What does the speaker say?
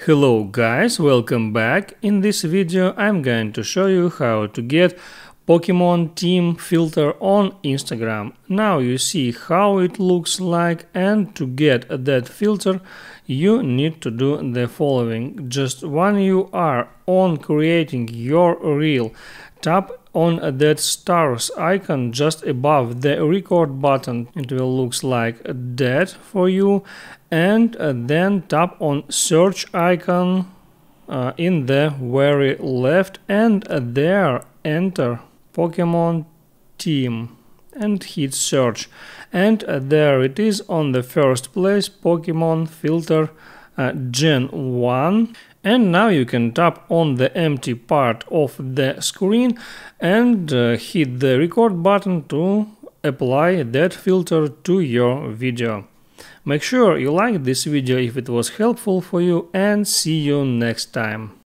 Hello guys, welcome back. In this video I'm going to show you how to get Pokémon Team filter on Instagram. Now you see how it looks like, and to get that filter you need to do the following. Just when you are on creating your reel, tap on that stars icon just above the record button. It will look like that for you, and then tap on search icon in the very left, and there enter Pokémon Team and hit search, and there it is on the first place, Pokémon filter Gen 1. And now you can tap on the empty part of the screen and hit the record button to apply that filter to your video. Make sure you like this video if it was helpful for you, and see you next time.